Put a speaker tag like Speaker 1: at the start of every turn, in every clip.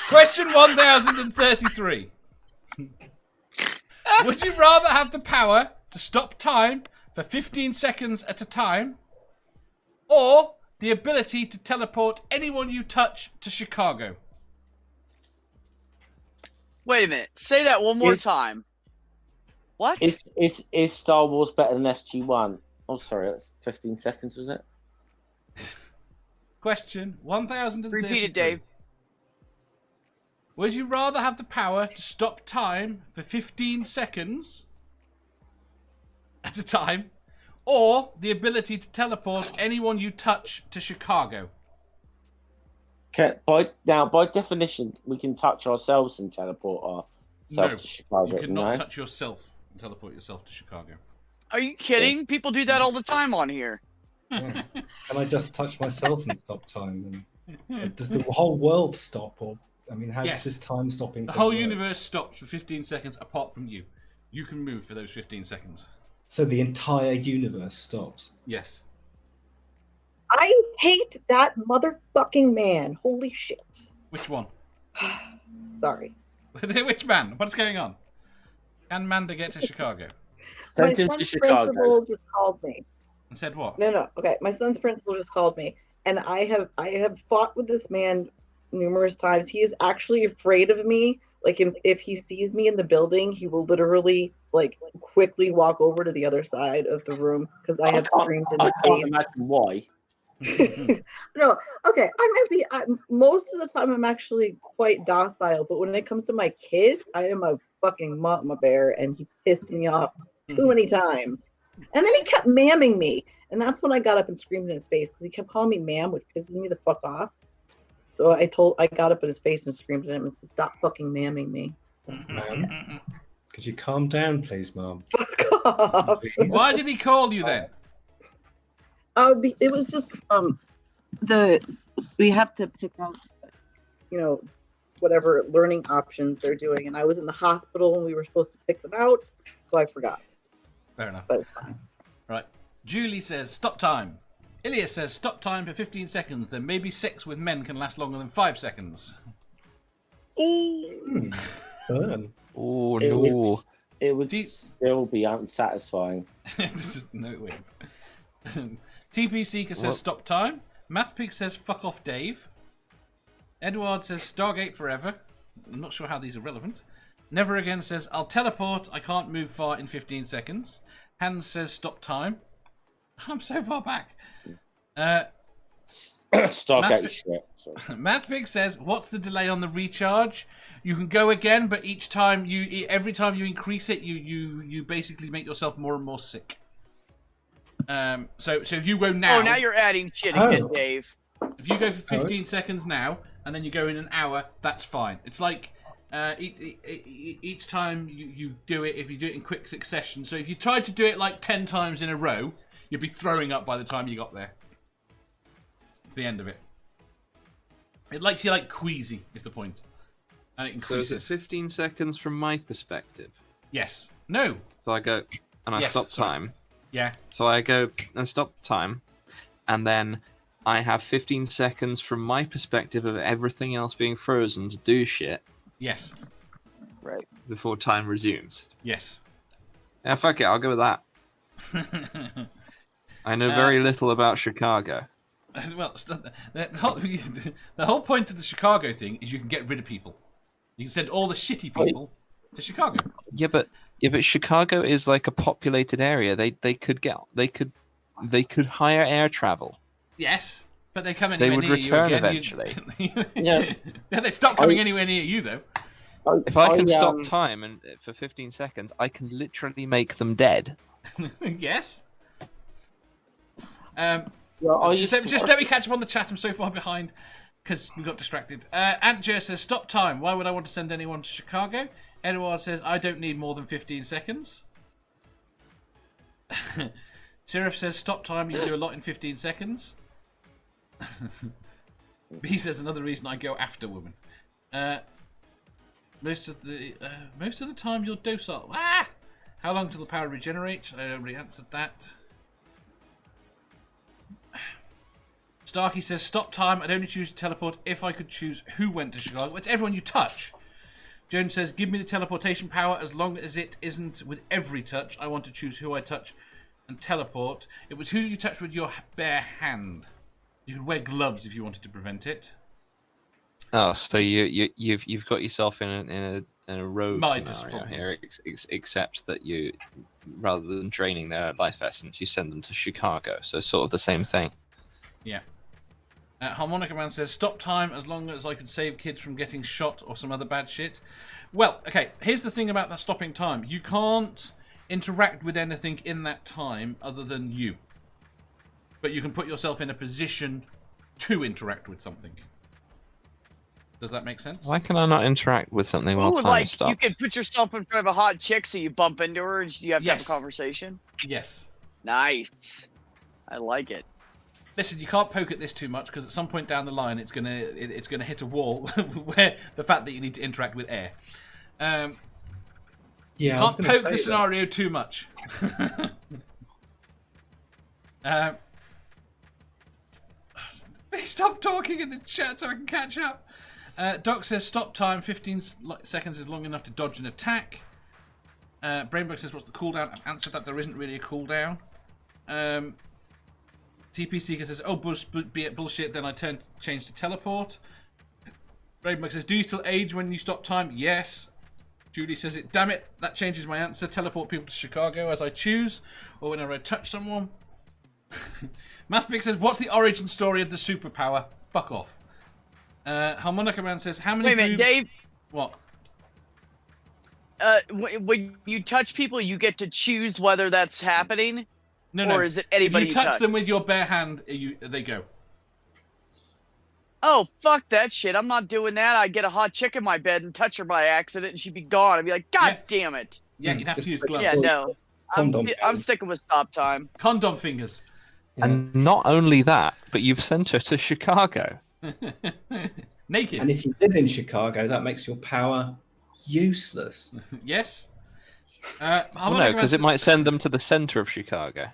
Speaker 1: Question 1033. Would you rather have the power to stop time for 15 seconds at a time, or the ability to teleport anyone you touch to Chicago?
Speaker 2: Wait a minute. Say that one more time. What?
Speaker 3: Is Star Wars better than SG-1? Oh, sorry, that's 15 seconds, was it?
Speaker 1: Question 1033.
Speaker 2: Repeat it, Dave.
Speaker 1: Would you rather have the power to stop time for 15 seconds at a time, or the ability to teleport anyone you touch to Chicago?
Speaker 3: By definition, we can touch ourselves and teleport ourselves to Chicago.
Speaker 1: You cannot touch yourself and teleport yourself to Chicago.
Speaker 2: Are you kidding? People do that all the time on here.
Speaker 4: Yeah. Can I just touch myself and stop time? And does the whole world stop? Or I mean, how does this time stopping?
Speaker 1: The whole universe stops for 15 seconds apart from you. You can move for those 15 seconds.
Speaker 4: So the entire universe stops?
Speaker 1: Yes.
Speaker 5: I hate that motherfucking man. Holy shit.
Speaker 1: Which one?
Speaker 5: Sorry.
Speaker 1: Which man? What's going on? Can Manda get to Chicago?
Speaker 5: My son's principal just called me.
Speaker 1: And said what?
Speaker 5: No. Okay, my son's principal just called me, and I have fought with this man numerous times. He is actually afraid of me. Like, if he sees me in the building, he will literally like quickly walk over to the other side of the room because I have screamed in his face.
Speaker 3: I can't imagine why.
Speaker 5: No, okay. Most of the time I'm actually quite docile, but when it comes to my kid, I am a fucking mama bear, and he pissed me off too many times. And then he kept mamming me, and that's when I got up and screamed in his face because he kept calling me ma'am, which pisses me the fuck off. So I got up in his face and screamed at him and said, "Stop fucking mamming me."
Speaker 4: Ma'am, could you calm down, please, Mom?
Speaker 5: Fuck off.
Speaker 1: Why did he call you then?
Speaker 5: It was just we have to pick out, whatever learning options they're doing, and I was in the hospital and we were supposed to pick them out, so I forgot.
Speaker 1: Fair enough.
Speaker 5: But it's fine.
Speaker 1: Right. Julie says, stop time. Ilya says, stop time for 15 seconds. Then maybe sex with men can last longer than 5 seconds.
Speaker 4: Burn.
Speaker 6: Oh, no.
Speaker 3: It would still be unsatisfying.
Speaker 1: This is no way. TP Seeker says, stop time. Mathpig says, fuck off, Dave. Edward says, Stargate forever. I'm not sure how these are relevant. Never Again says, I'll teleport. I can't move far in 15 seconds. Hans says, stop time. I'm so far back.
Speaker 3: Stargate shit.
Speaker 1: Mathpig says, what's the delay on the recharge? You can go again, but every time you increase it, you basically make yourself more and more sick. So if you go now...
Speaker 2: Oh, now you're adding shit again, Dave.
Speaker 1: If you go for 15 seconds now, and then you go in an hour, that's fine. It's like each time you do it, if you do it in quick succession. So if you tried to do it like 10 times in a row, you'd be throwing up by the time you got there. It's the end of it. It likes you like queasy, is the point. And it increases.
Speaker 6: So is it 15 seconds from my perspective?
Speaker 1: Yes. No.
Speaker 6: So I go and I stop time.
Speaker 1: Yeah.
Speaker 6: So I go and stop time, and then I have 15 seconds from my perspective of everything else being frozen to do shit.
Speaker 1: Yes.
Speaker 2: Right.
Speaker 6: Before time resumes.
Speaker 1: Yes.
Speaker 6: Yeah, fuck it, I'll go with that. I know very little about Chicago.
Speaker 1: Well, the whole point of the Chicago thing is you can get rid of people. You can send all the shitty people to Chicago.
Speaker 6: Yeah, but Chicago is like a populated area. They could hire air travel.
Speaker 1: Yes, but they come
Speaker 6: They
Speaker 1: anywhere
Speaker 6: would
Speaker 1: near
Speaker 6: return
Speaker 1: you again.
Speaker 6: eventually.
Speaker 3: Yeah.
Speaker 1: Yeah, they stop coming anywhere near you though.
Speaker 6: If I can stop time and for 15 seconds, I can literally make them dead.
Speaker 1: Yes.
Speaker 3: Well,
Speaker 1: just let me catch up on the chat. I'm so far behind because we got distracted. Antjer says, stop time. Why would I want to send anyone to Chicago? Edward says, I don't need more than 15 seconds. Sirif says, stop time. You can do a lot in 15 seconds. B says, another reason I go after women. Most of the time you're docile. Ah! How long till the power regenerate? I already answered that. Starkey says, stop time. I'd only choose to teleport if I could choose who went to Chicago. It's everyone you touch. Jones says, give me the teleportation power as long as it isn't with every touch. I want to choose who I touch and teleport. It was who you touch with your bare hand. You could wear gloves if you wanted to prevent it.
Speaker 6: Oh, so you've got yourself in a road scenario here, except that you, rather than draining their life essence, you send them to Chicago. So sort of the same thing.
Speaker 1: Yeah. Harmonica Man says, stop time as long as I could save kids from getting shot or some other bad shit. Well, okay, here's the thing about that stopping time. You can't interact with anything in that time other than you. But you can put yourself in a position to interact with something. Does that make sense?
Speaker 6: Why can I not interact with something while time is stopped?
Speaker 2: You can put yourself in front of a hot chick so you bump into her and you have to have a conversation?
Speaker 1: Yes.
Speaker 2: Nice. I like it.
Speaker 1: Listen, you can't poke at this too much because at some point down the line it's gonna hit a wall where the fact that you need to interact with air. You can't poke the scenario too much. Stop talking in the chat so I can catch up. Doc says stop time. 15 seconds is long enough to dodge an attack. Brainbug says what's the cooldown? I've answered that there isn't really a cooldown. TP Seeker says, oh, be it bullshit, then I change to teleport. Brainbug says, do you still age when you stop time? Yes. Julie says it, damn it, that changes my answer. Teleport people to Chicago as I choose, or whenever I touch someone. Mathbig says, what's the origin story of the superpower? Fuck off. Harmonica Man says, how many...
Speaker 2: Wait a minute, Dave.
Speaker 1: What?
Speaker 2: When you touch people, you get to choose whether that's happening?
Speaker 1: No.
Speaker 2: Or is it anybody
Speaker 1: if you touch them with your bare hand, they go.
Speaker 2: Oh, fuck that shit. I'm not doing that. I'd get a hot chick in my bed and touch her by accident and she'd be gone. I'd be like, God damn it.
Speaker 1: Yeah, you'd have to use gloves.
Speaker 2: Yeah, no. I'm sticking with stop time.
Speaker 1: Condom fingers.
Speaker 6: And not only that, but you've sent her to Chicago.
Speaker 1: Naked.
Speaker 4: And if you live in Chicago, that makes your power useless.
Speaker 1: Yes.
Speaker 6: Well, no, because it might send them to the center of Chicago.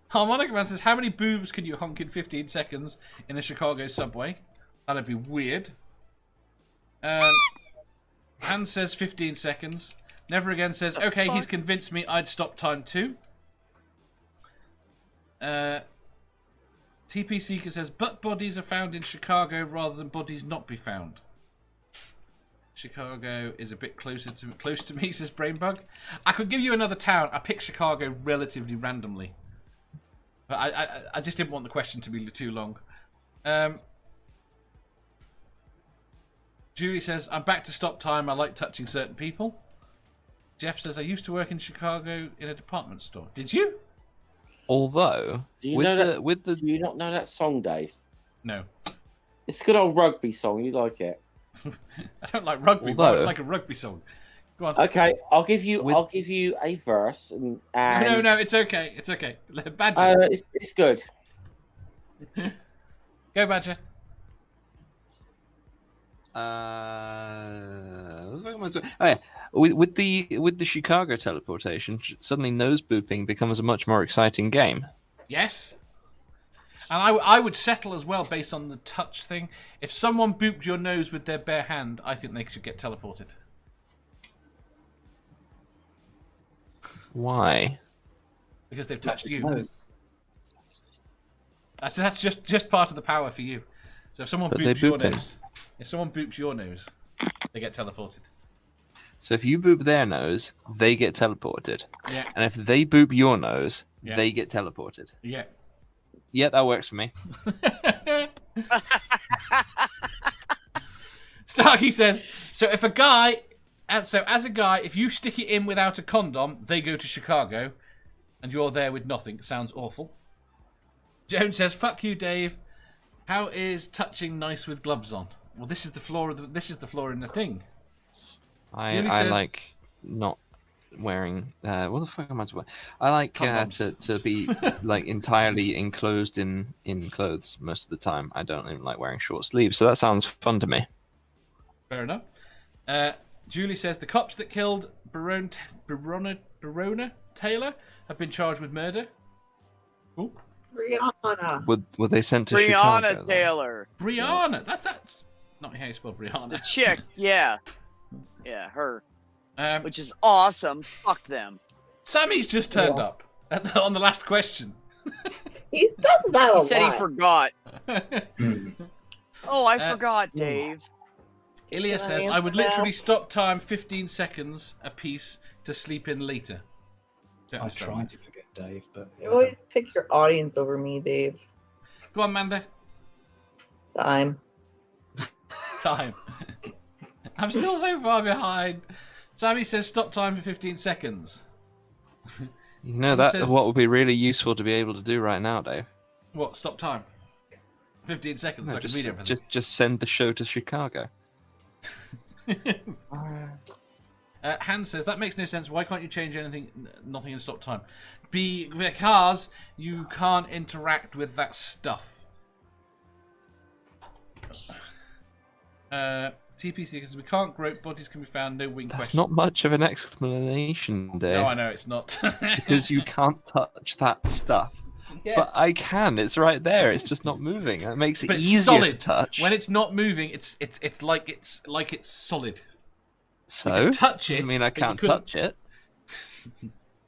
Speaker 1: Harmonica Man says, how many boobs can you honk in 15 seconds in a Chicago subway? That'd be weird. Hans says 15 seconds. Never Again says, okay, he's convinced me I'd stop time too. TP Seeker says, but bodies are found in Chicago rather than bodies not be found. Chicago is a bit close to me, says Brainbug. I could give you another town. I picked Chicago relatively randomly. But I just didn't want the question to be too long. Julie says, I'm back to stop time. I like touching certain people. Jeff says, I used to work in Chicago in a department store. Did you?
Speaker 6: Although,
Speaker 3: do you not know that song, Dave?
Speaker 1: No.
Speaker 3: It's a good old rugby song. You like it?
Speaker 1: I don't like rugby, but I like a rugby song. Go on.
Speaker 3: Okay, I'll give you a verse. And
Speaker 1: no, it's okay. It's okay. Badger.
Speaker 3: It's good.
Speaker 1: Go, Badger.
Speaker 6: With the Chicago teleportation, suddenly nose booping becomes a much more exciting game.
Speaker 1: Yes. And I would settle as well based on the touch thing. If someone booped your nose with their bare hand, I think they should get teleported.
Speaker 6: Why?
Speaker 1: Because they've touched you. That's just part of the power for you. So if someone boops your nose, they get teleported.
Speaker 6: So if you boop their nose, they get teleported.
Speaker 1: Yeah.
Speaker 6: And if they boop your nose, they get teleported.
Speaker 1: Yeah.
Speaker 6: Yeah, that works for me.
Speaker 1: Starkey says, so if a guy, as a guy, if you stick it in without a condom, they go to Chicago, and you're there with nothing. Sounds awful. Jones says, fuck you, Dave. How is touching nice with gloves on? Well, this is the floor in the thing.
Speaker 6: I like not wearing what the fuck am I doing? I like to be like entirely enclosed in clothes most of the time. I don't even like wearing short sleeves, so that sounds fun to me.
Speaker 1: Fair enough. Julie says the cops that killed Barona Taylor have been charged with murder. Ooh.
Speaker 5: Brianna.
Speaker 6: Were they sent to
Speaker 2: Brianna
Speaker 6: Chicago? though?
Speaker 2: Taylor.
Speaker 1: Brianna. That's not how you spell Brianna.
Speaker 2: The chick, yeah. Yeah, her.
Speaker 1: Um,
Speaker 2: Which is awesome. Fuck them.
Speaker 1: Sammy's just turned up on the last question.
Speaker 5: He does that a
Speaker 2: He said he
Speaker 5: lot.
Speaker 2: forgot.
Speaker 4: Hmm.
Speaker 2: Oh, I forgot, Dave.
Speaker 1: Ilya
Speaker 5: Can I
Speaker 1: says, I would
Speaker 5: answer
Speaker 1: literally
Speaker 5: now?
Speaker 1: stop time 15 seconds a piece to sleep in later. Don't
Speaker 4: I
Speaker 1: understand
Speaker 4: tried
Speaker 1: that.
Speaker 4: to forget Dave, but
Speaker 5: You always pick your audience over me, Dave.
Speaker 1: Go on, Manda.
Speaker 5: Time.
Speaker 1: Time. I'm still so far behind. Sammy says stop time for 15 seconds.
Speaker 6: You know
Speaker 1: He
Speaker 6: that
Speaker 1: says-
Speaker 6: what would be really useful to be able to do right now, Dave.
Speaker 1: What? Stop time? 15 seconds so
Speaker 6: No,
Speaker 1: I can read everything.
Speaker 6: just send the show to Chicago.
Speaker 1: Han says, that makes no sense. Why can't you change nothing and stop time? Because you can't interact with that stuff. TPC says, we can't grope, bodies can be found, no wing
Speaker 6: That's
Speaker 1: question.
Speaker 6: not much of an explanation, Dave.
Speaker 1: No, I know, it's not.
Speaker 6: Because you can't touch that stuff.
Speaker 1: Yes.
Speaker 6: But I can. It's right there. It's just not moving. That makes it
Speaker 1: But it's
Speaker 6: easier
Speaker 1: solid.
Speaker 6: to touch.
Speaker 1: When it's not moving, it's like it's solid.
Speaker 6: So
Speaker 1: touch it,
Speaker 6: doesn't mean I
Speaker 1: but you
Speaker 6: can't
Speaker 1: couldn't-
Speaker 6: touch it.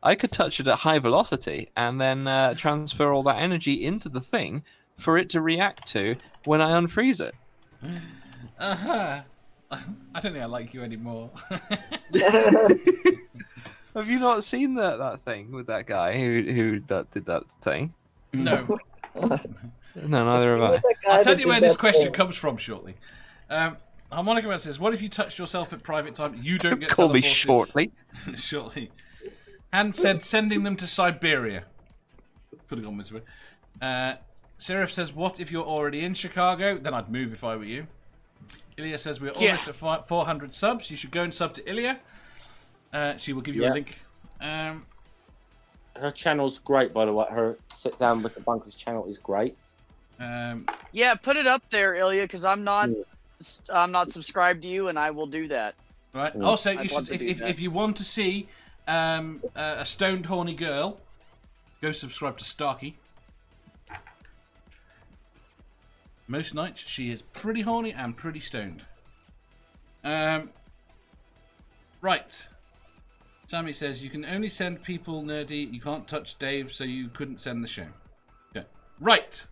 Speaker 6: I could touch it at high velocity and then transfer all that energy into the thing for it to react to when I unfreeze it.
Speaker 1: Uh-huh. I don't think I like you anymore.
Speaker 6: Have you not seen that thing with that guy who did that thing?
Speaker 1: No.
Speaker 6: No, neither have I.
Speaker 1: I'll tell you where this question comes from shortly. Harmonica Man says, what if you touched yourself at private time? You don't get
Speaker 6: Call me
Speaker 1: teleported.
Speaker 6: shortly.
Speaker 1: Shortly. Han said, sending them to Siberia. Could have gone this way. Seraph says, what if you're already in Chicago? Then I'd move if I were you. Ilya says, we're almost at 400 subs. You should go and sub to Ilya. She will give you a link.
Speaker 3: Her channel's great, by the way. Her Sit Down with the Bunkers channel is great.
Speaker 2: Yeah, put it up there, Ilya, because I'm not subscribed to you, and I will do that.
Speaker 1: Right. Also, you
Speaker 2: I'd love
Speaker 1: should,
Speaker 2: to do that.
Speaker 1: if you want to see a stoned horny girl, go subscribe to Starkey. Most nights she is pretty horny and pretty stoned. Right. Sammy says you can only send people nerdy. You can't touch Dave, so you couldn't send the show. Yeah. Right.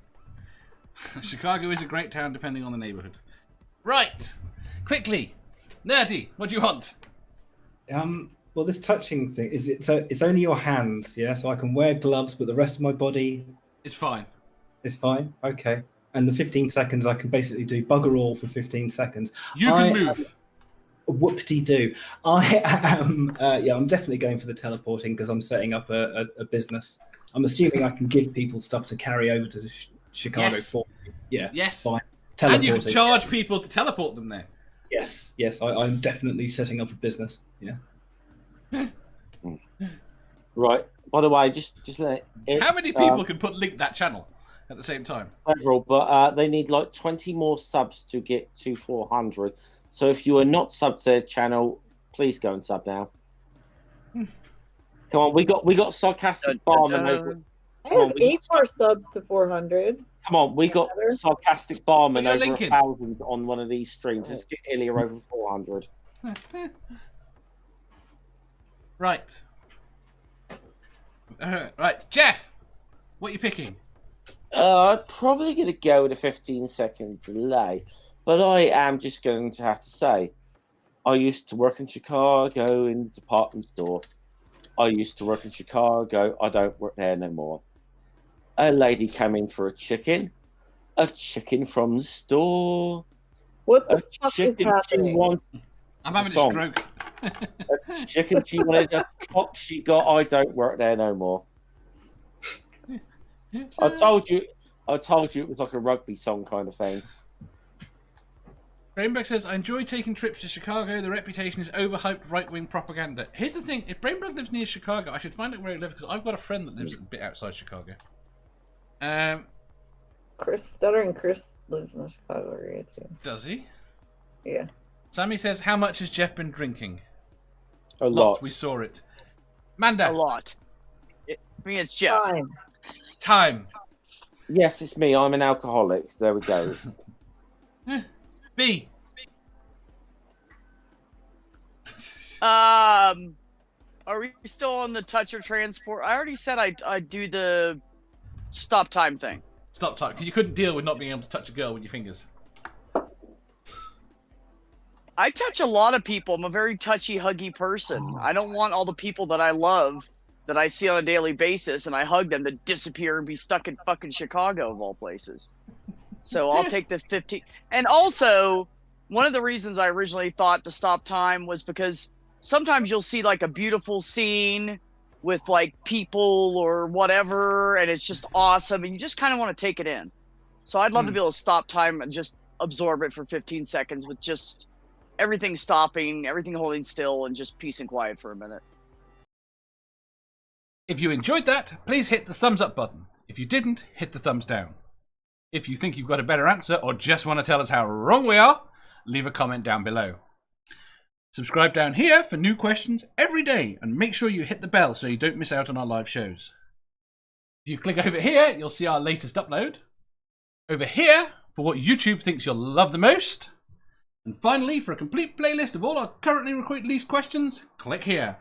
Speaker 1: Chicago is a great town, depending on the neighborhood. Right. Quickly, nerdy. What do you want?
Speaker 4: Well, this touching thing it's only your hands, yeah. So I can wear gloves, but the rest of my body
Speaker 1: It's fine.
Speaker 4: is fine. Okay. And the 15 seconds, I can basically do bugger all for 15 seconds.
Speaker 1: You can move.
Speaker 4: Whoop-de-doo. I am, I'm definitely going for the teleporting because I'm setting up a business. I'm assuming I can give people stuff to carry over to Chicago
Speaker 1: Yes.
Speaker 4: for. Yeah.
Speaker 1: Yes.
Speaker 4: Fine.
Speaker 1: And you can
Speaker 4: Teleporting.
Speaker 1: charge people to teleport them there.
Speaker 4: Yes. I'm definitely setting up a business. Yeah.
Speaker 3: Right. By the way, just let it.
Speaker 1: How many people can link that channel at the same time?
Speaker 3: Several, but they need like 20 more subs to get to 400. So if you are not subbed to their channel, please go and sub now. Come on, we got sarcastic barman over.
Speaker 5: I have 8 more subs to 400.
Speaker 3: Come on, we got sarcastic barman
Speaker 1: Put your
Speaker 3: over
Speaker 1: link in.
Speaker 3: 1,000 on one of these streams. Let's get Ilya over 400.
Speaker 1: Right. Right, Jeff, what are you picking?
Speaker 3: I'm probably going to go with a 15-second delay, but I am just going to have to say, I used to work in Chicago in the department store. I used to work in Chicago. I don't work there no more. A lady came in for a chicken from the store.
Speaker 5: What
Speaker 3: A
Speaker 5: the fuck is
Speaker 3: chicken she
Speaker 5: happening?
Speaker 3: wanted.
Speaker 1: I'm having a
Speaker 3: Song.
Speaker 1: stroke.
Speaker 3: A chicken she wanted. A cock she got. I don't work there no more. I told you it was like a rugby song kind of thing.
Speaker 1: Brainbug says, I enjoy taking trips to Chicago. The reputation is overhyped right-wing propaganda. Here's the thing. If Brainbug lives near Chicago, I should find out where he lives, because I've got a friend that lives a bit outside Chicago.
Speaker 5: Stuttering Chris lives in the Chicago area too.
Speaker 1: Does he?
Speaker 5: Yeah.
Speaker 1: Sammy says, how much has Jeff been drinking?
Speaker 3: A lot.
Speaker 1: We saw it. Manda.
Speaker 2: A lot. I mean, it's Jeff.
Speaker 5: Fine.
Speaker 1: Time.
Speaker 3: Yes, it's me. I'm an alcoholic. There we go.
Speaker 1: B.
Speaker 2: Are we still on the touch or transport? I already said I do the stop time thing.
Speaker 1: Stop time, because you couldn't deal with not being able to touch a girl with your fingers.
Speaker 2: I touch a lot of people. I'm a very touchy, huggy person. I don't want all the people that I love, that I see on a daily basis, and I hug them, to disappear and be stuck in fucking Chicago, of all places. So I'll take the 15. And also, one of the reasons I originally thought to stop time was because sometimes you'll see like a beautiful scene with like people or whatever, and it's just awesome, and you just kind of want to take it in. So I'd love to be able to stop time and just absorb it for 15 seconds with just everything stopping, everything holding still, and just peace and quiet for a minute.
Speaker 1: If you enjoyed that, please hit the thumbs up button. If you didn't, hit the thumbs down. If you think you've got a better answer or just want to tell us how wrong we are, leave a comment down below. Subscribe down here for new questions every day, and make sure you hit the bell so you don't miss out on our live shows. If you click over here, you'll see our latest upload. Over here, for what YouTube thinks you'll love the most. And finally, for a complete playlist of all our currently released questions, click here.